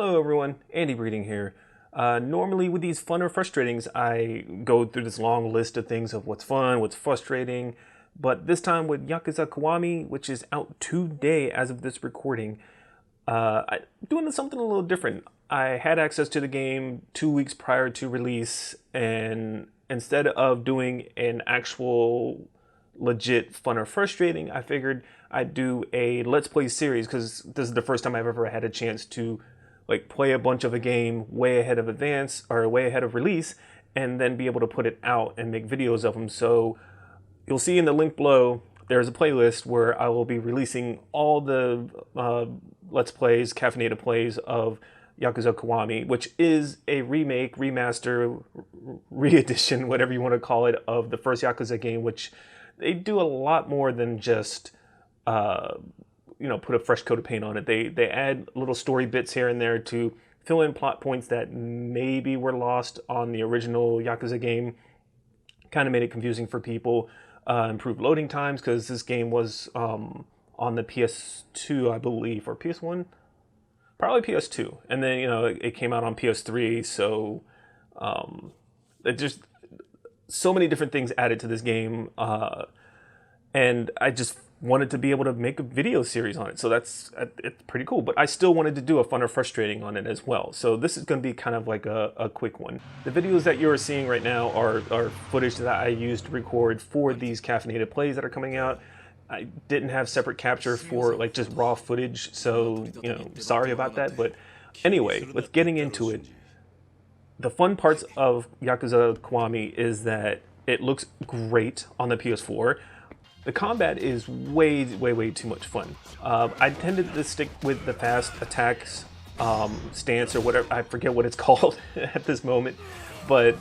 Hello everyone, Andy Breeding here. Normally with these fun or frustratings, I go through this long list of things of what's fun, what's frustrating, but this time with Yakuza Kiwami, which is out today as of this recording, I'm doing something a little different. I had access to the game 2 weeks prior to release, and instead of doing an actual legit fun or frustrating, I figured I'd do a Let's Play series because this is the first time I've ever had a chance to play a bunch of a game way ahead of advance or way ahead of release and then be able to put it out and make videos of them. So you'll see in the link below there's a playlist where I will be releasing all the Let's Plays, caffeinated plays of Yakuza Kiwami, which is a remake, remaster, re-edition, whatever you want to call it, of the first Yakuza game, which they do a lot more than just put a fresh coat of paint on it. They add little story bits here and there to fill in plot points that maybe were lost on the original Yakuza game. Kind of made it confusing for people. Improved loading times because this game was on the PS2, I believe, or PS1, probably PS2, and then it came out on PS3. So it just so many different things added to this game, and I just wanted to be able to make a video series on it. So it's pretty cool, but I still wanted to do a fun or frustrating on it as well. So this is going to be kind of like a quick one. The videos that you're seeing right now are footage that I used to record for these caffeinated plays that are coming out. I didn't have separate capture for just raw footage, so sorry about that. But anyway, let's getting into it. The fun parts of Yakuza Kiwami is that it looks great on the PS4. The combat is way too much fun. I tended to stick with the fast attacks stance or whatever. I forget what it's called at this moment, but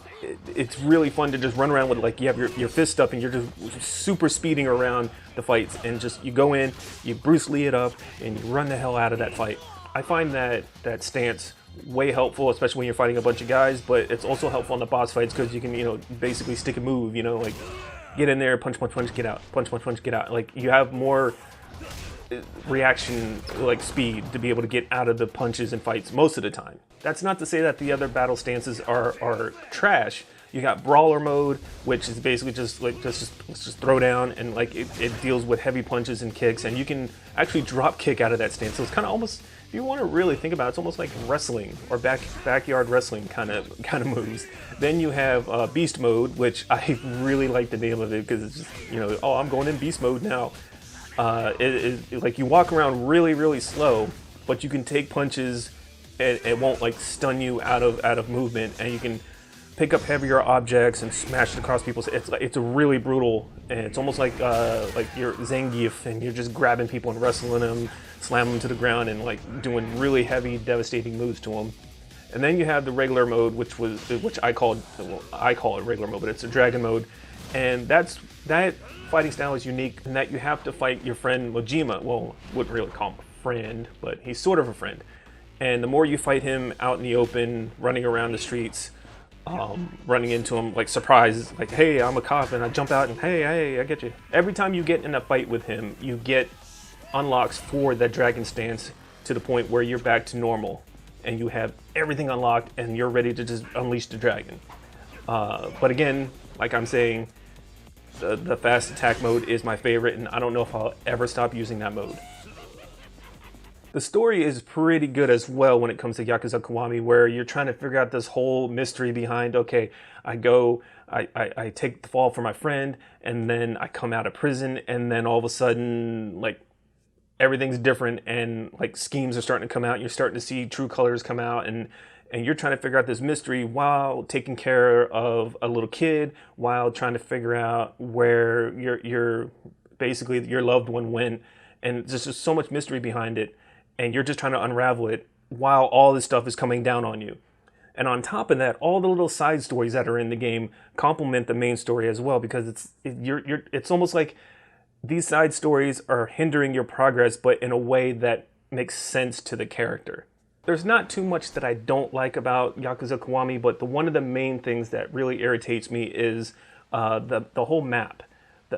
it's really fun to just run around with you have your fist up and you're just super speeding around the fights, and just you go in, you Bruce Lee it up, and you run the hell out of that fight. I find that stance way helpful, especially when you're fighting a bunch of guys, but it's also helpful in the boss fights because you can basically stick and move, get in there, punch, get out, punch, get out. You have more reaction, speed to be able to get out of the punches and fights most of the time. That's not to say that the other battle stances are trash. You got brawler mode, which is basically just let's just throw down, and it deals with heavy punches and kicks, and you can actually drop kick out of that stance. So it's kind of almost, if you want to really think about it, it's almost like wrestling or backyard wrestling kind of moves. Then you have beast mode, which I really like the name of it because it's just oh, I'm going in beast mode now. You walk around really slow, but you can take punches and it won't stun you out of movement, and you can pick up heavier objects and smash it across people's. It's really brutal, and it's almost like you're Zangief and you're just grabbing people and wrestling them, slamming them to the ground, and doing really heavy, devastating moves to them. And then you have the regular mode, which I call it regular mode, but it's a dragon mode, and that fighting style is unique in that you have to fight your friend Mojima. Well, wouldn't really call him a friend, but he's sort of a friend. And the more you fight him out in the open, running around the streets, running into him surprise, hey, I'm a cop, and I jump out and hey, I get you. Every time you get in a fight with him, you get unlocks for that dragon stance to the point where you're back to normal and you have everything unlocked and you're ready to just unleash the dragon. But again, like I'm saying, the fast attack mode is my favorite, and I don't know if I'll ever stop using that mode. The story is pretty good as well when it comes to Yakuza Kiwami, where you're trying to figure out this whole mystery behind, okay, I take the fall for my friend, and then I come out of prison, and then all of a sudden, everything's different, and schemes are starting to come out, and you're starting to see true colors come out, and you're trying to figure out this mystery while taking care of a little kid, while trying to figure out where your basically your loved one went, and there's just so much mystery behind it. And you're just trying to unravel it while all this stuff is coming down on you. And on top of that, all the little side stories that are in the game complement the main story as well, because it's almost like these side stories are hindering your progress, but in a way that makes sense to the character. There's not too much that I don't like about Yakuza Kiwami, but one of the main things that really irritates me is the whole map.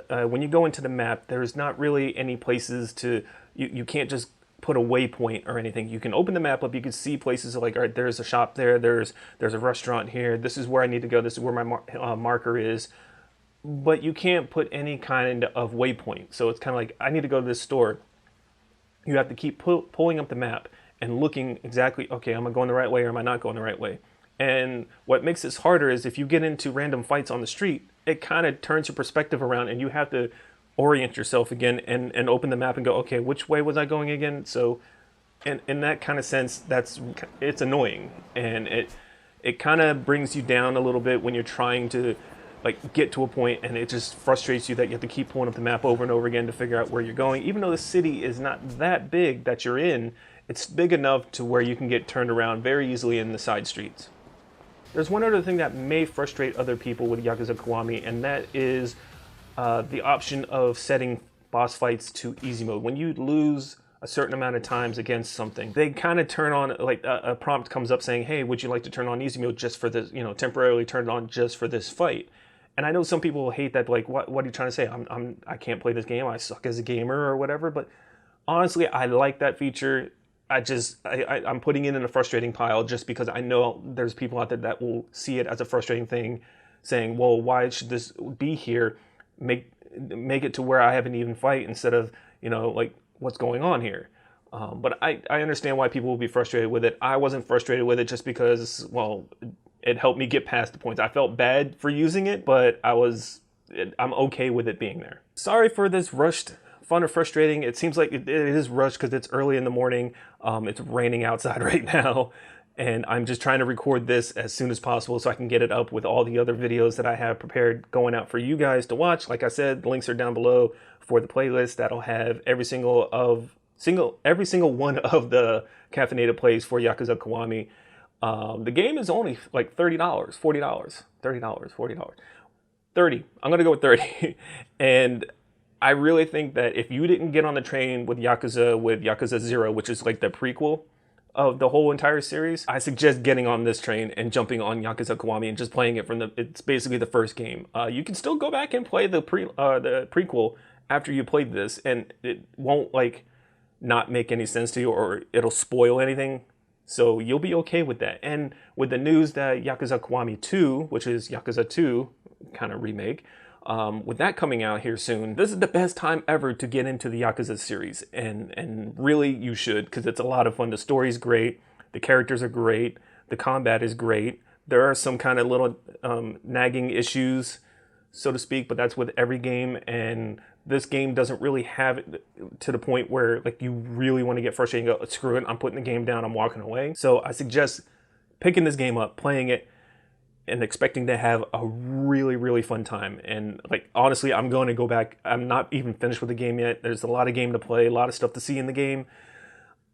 When you go into the map, there's not really any places to, you can't just put a waypoint or anything. You can open the map up, you can see places like, all right, there's a shop there, there's a restaurant here, this is where I need to go, this is where my marker is, but you can't put any kind of waypoint. So it's kind of like, I need to go to this store. You have to keep pulling up the map and looking exactly, okay, am I going the right way or am I not going the right way? And what makes this harder is if you get into random fights on the street, it kind of turns your perspective around and you have to orient yourself again and open the map and go, okay, which way was I going again? So in that kind of sense, it's annoying, and it kind of brings you down a little bit when you're trying to like get to a point, and it just frustrates you that you have to keep pulling up the map over and over again to figure out where you're going. Even though the city is not that big that you're in, it's big enough to where you can get turned around very easily in the side streets. There's one other thing that may frustrate other people with Yakuza Kiwami, and that is the option of setting boss fights to easy mode. When you lose a certain amount of times against something, they kind of turn on, like a prompt comes up saying, hey, would you like to turn on easy mode just for this, temporarily turn it on just for this fight? And I know some people will hate that, like, what are you trying to say? I can't play this game, I suck as a gamer or whatever. But honestly, I like that feature. I'm putting it in a frustrating pile just because I know there's people out there that will see it as a frustrating thing, saying, well, why should this be here? Make it to where I haven't even fight instead of, like, what's going on here? But I understand why people will be frustrated with it. I wasn't frustrated with it just because, well, it helped me get past the points. I felt bad for using it, but I'm okay with it being there. Sorry for this rushed fun or frustrating. It seems like it is rushed because it's early in the morning. It's raining outside right now, and I'm just trying to record this as soon as possible so I can get it up with all the other videos that I have prepared going out for you guys to watch. Like I said, the links are down below for the playlist that'll have every single one of the caffeinated plays for Yakuza Kiwami. The game is only like $30, $40, $30, $40, 30. I'm gonna go with 30. And I really think that if you didn't get on the train with Yakuza 0, which is like the prequel of the whole entire series, I suggest getting on this train and jumping on Yakuza Kiwami and just playing it it's basically the first game. You can still go back and play the prequel after you played this, and it won't like not make any sense to you or it'll spoil anything. So you'll be okay with that. And with the news that Yakuza Kiwami 2, which is Yakuza 2 kind of remake, with that coming out here soon, this is the best time ever to get into the Yakuza series. And really you should, because it's a lot of fun. The story's great. The characters are great. The combat is great. There are some kind of little nagging issues, so to speak, but that's with every game. And this game doesn't really have it to the point where like you really want to get frustrated and go, screw it, I'm putting the game down, I'm walking away. So I suggest picking this game up, playing it, and expecting to have a really, really fun time. And like, honestly, I'm going to go back. I'm not even finished with the game yet. There's a lot of game to play, a lot of stuff to see in the game.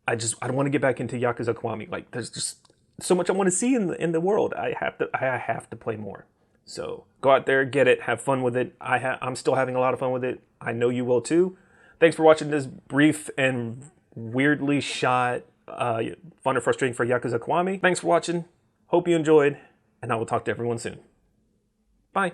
I want to get back into Yakuza Kiwami. Like, there's just so much I want to see in the world. I have to play more. So go out there, get it, have fun with it. I'm still having a lot of fun with it. I know you will too. Thanks for watching this brief and weirdly shot fun or frustrating for Yakuza Kiwami. Thanks for watching. Hope you enjoyed, and I will talk to everyone soon. Bye.